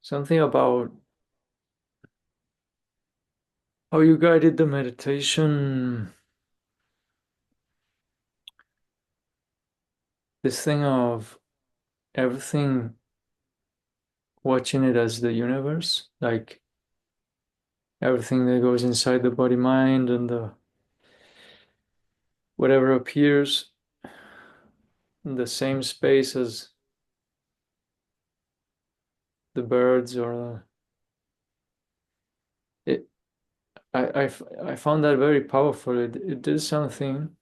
something about how you guided the meditation. This thing of everything, watching it as the universe, like everything that goes inside the body mind and the whatever appears in the same space as the birds or it. I found that very powerful. It did something.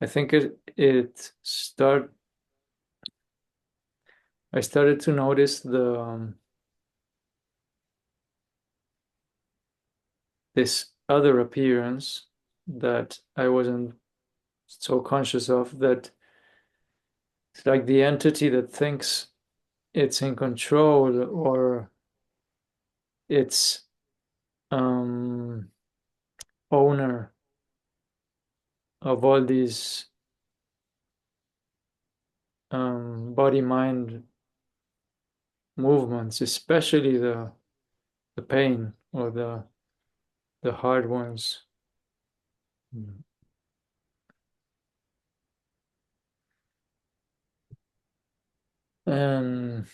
I think I started to notice this other appearance that I wasn't so conscious of, that it's like the entity that thinks it's in control, or it's owner of all these body mind movements, especially the pain or the hard ones. And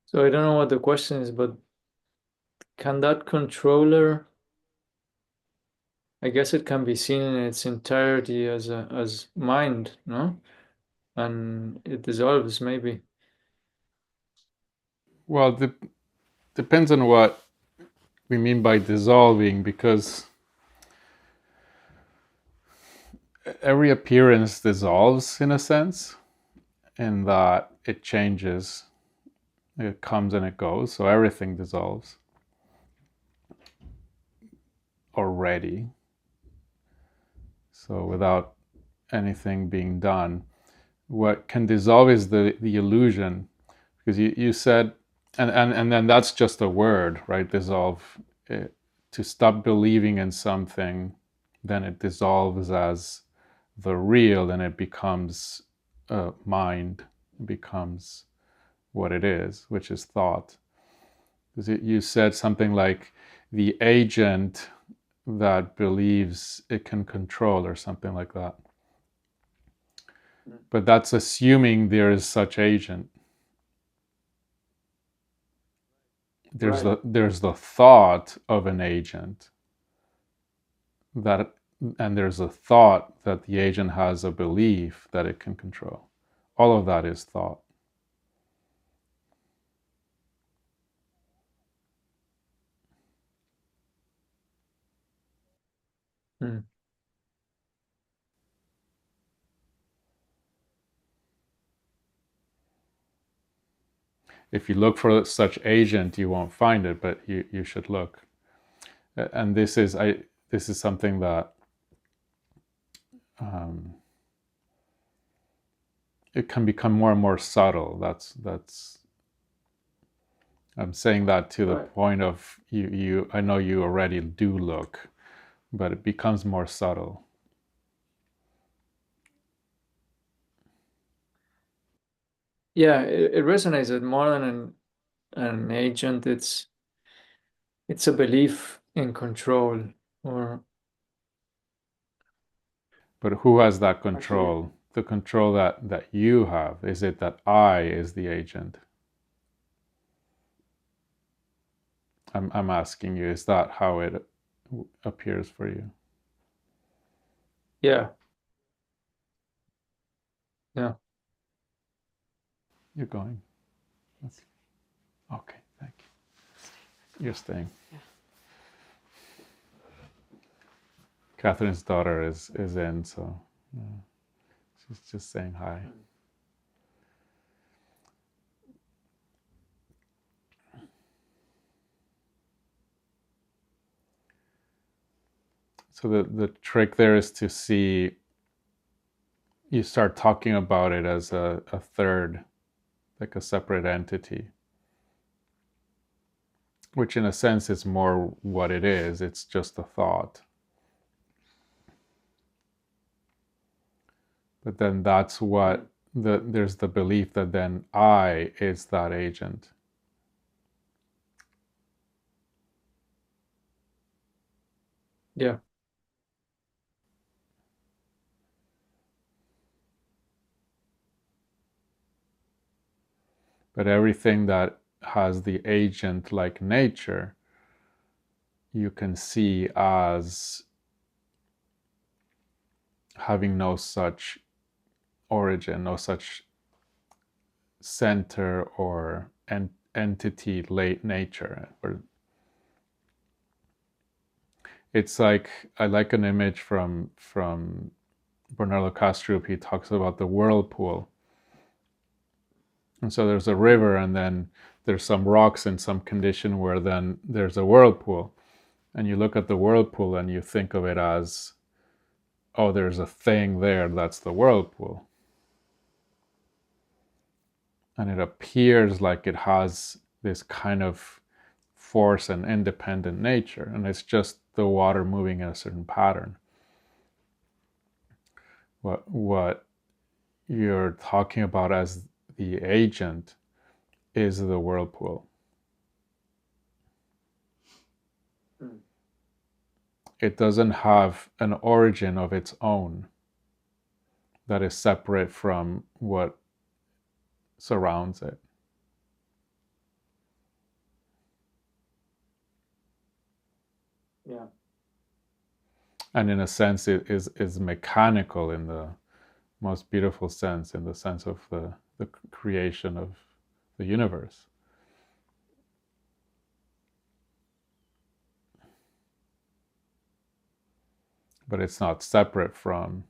so I don't know what the question is, but can that controller, I guess it can be seen in its entirety as mind, no? And it dissolves maybe. Well, depends on what we mean by dissolving, because every appearance dissolves in a sense, in that it changes, it comes and it goes, so everything dissolves already. So without anything being done, what can dissolve is the illusion, because you said, and then that's just a word, right? Dissolve. To stop believing in something, then it dissolves as the real, and it becomes mind, it becomes what it is, which is thought. Because you said something like the agent that believes it can control, or something like that. But that's assuming there is such agent. Right. There's the thought of an agent, that, and there's a thought that the agent has a belief that it can control. All of that is thought. Mm. If you look for such agent, you won't find it, but you should look. And this is something that um, it can become more and more subtle. That's I'm saying that to the Right. point of you. I know you already do look, but it becomes more subtle. Yeah, it resonates with more than an agent. It's a belief in control, or But who has that actually, control? The control that you have. Is it that I is the agent? I'm asking you, is that how it appears for you? yeah, yeah. You're going. That's, okay, thank you. You're staying. Catherine's daughter is in, so yeah, she's just saying hi. So the trick there is to see, you start talking about it as a third, like a separate entity. which in a sense is more what it is. It's just a thought. But then that's what there's the belief that then I is that agent. Yeah. But everything that has the agent like nature, you can see as having no such origin, no such center or entity late nature. Or it's like, I like an image from Bernardo Kastrup. He talks about the whirlpool. And so there's a river, and then there's some rocks in some condition where then there's a whirlpool. And you look at the whirlpool and you think of it as, oh, there's a thing there, that's the whirlpool. And it appears like it has this kind of force and independent nature, and it's just the water moving in a certain pattern. What you're talking about as the agent is the whirlpool. It doesn't have an origin of its own that is separate from what surrounds it. Yeah. And in a sense, it is mechanical in the most beautiful sense, in the sense of the creation of the universe. But it's not separate from.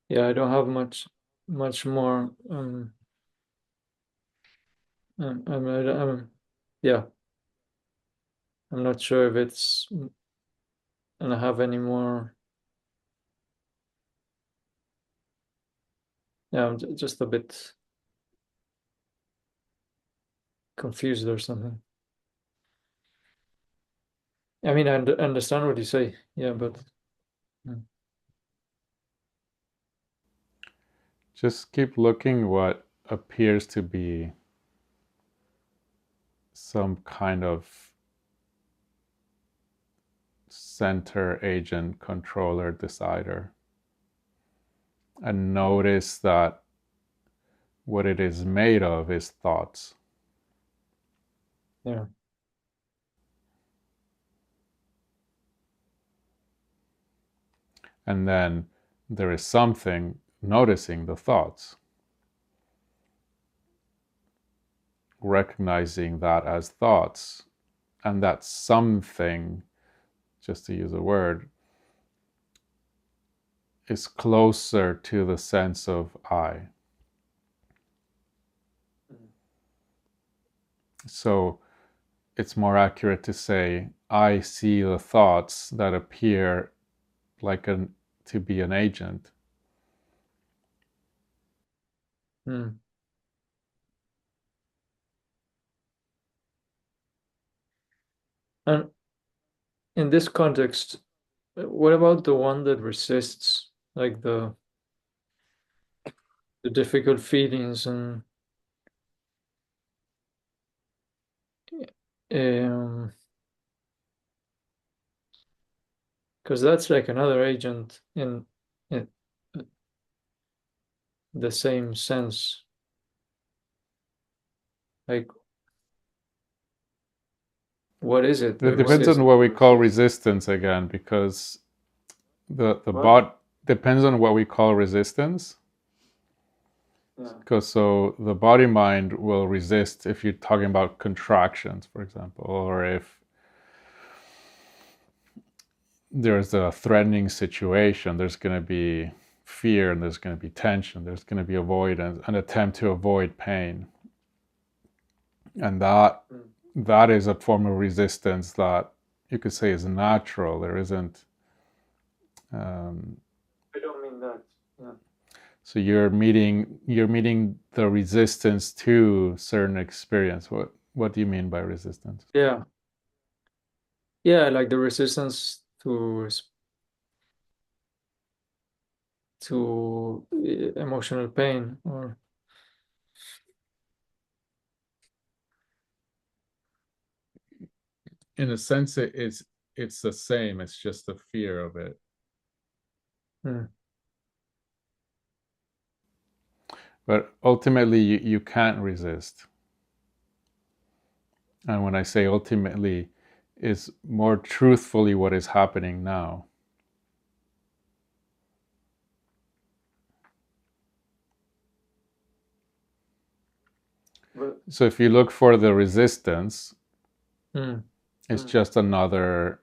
Yeah, I don't have much more. Yeah, I'm not sure if it's gonna have any more. Yeah, I'm just a bit confused or something. I mean, I understand what you say. Yeah, but Just keep looking what appears to be some kind of center, agent, controller, decider. And notice that what it is made of is thoughts. yeah. And then there is something noticing the thoughts, recognizing that as thoughts, and that something, just to use a word, is closer to the sense of I. So it's more accurate to say, I see the thoughts that appear like to be an agent. Mm. And in this context, what about the one that resists, like the difficult feelings and um, because that's like another agent in the same sense. Like, what is it It that depends on resists? what we call resistance again, because the What? bot depends on what we call resistance. Yeah. Because so the body mind will resist if you're talking about contractions, for example, or if there's a threatening situation, there's going to be fear, and there's going to be tension, there's going to be avoidance, an attempt to avoid pain. And that is a form of resistance that you could say is natural. There isn't. I don't mean that. Yeah. So you're meeting the resistance to certain experience. What do you mean by resistance? Yeah. Yeah, like the resistance to emotional pain, or In a sense, it's the same. It's just the fear of it. mm, But ultimately, you can't resist. And when I say ultimately, is more truthfully what is happening now. but, So if you look for the resistance, mm, it's just another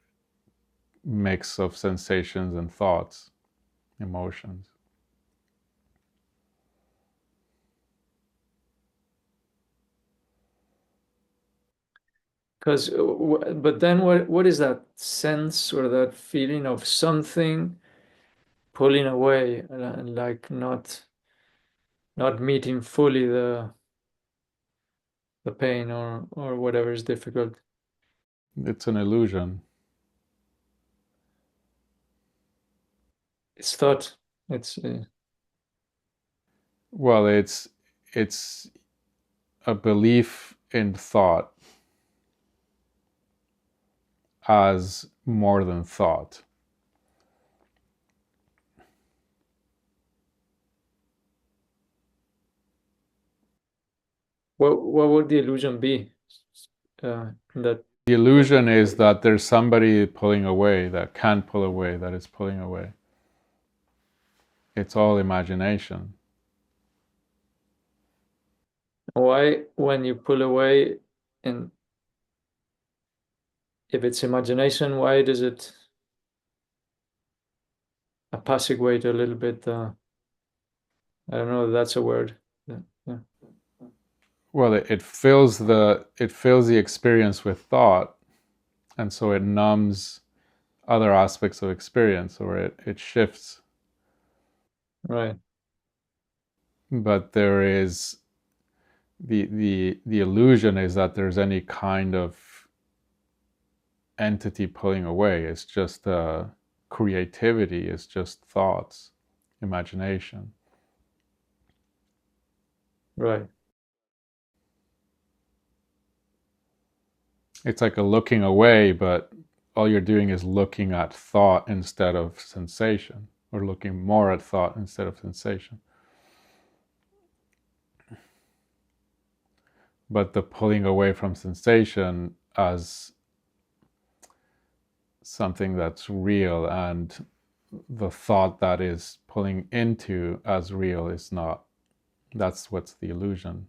mix of sensations and thoughts, emotions. because but then what is that sense or that feeling of something pulling away, and like not meeting fully the pain, or whatever is difficult? It's an illusion. It's thought. It's Well, it's a belief in thought as more than thought. what would the illusion be? That The illusion is that there's somebody pulling away that can't pull away, that is pulling away. It's all imagination. why, when you pull away, and if it's imagination, why does it apaciguate a little bit? I don't know if that's a word. Yeah. Yeah. Well, it fills the experience with thought, and so it numbs other aspects of experience, or it shifts. Right. But there is the illusion is that there's any kind of entity pulling away. It's just creativity. It's just thoughts, imagination. Right. It's like a looking away, but all you're doing is looking at thought instead of sensation, or looking more at thought instead of sensation. But the pulling away from sensation as something that's real, and the thought that is pulling into as real is not. That's what's the illusion.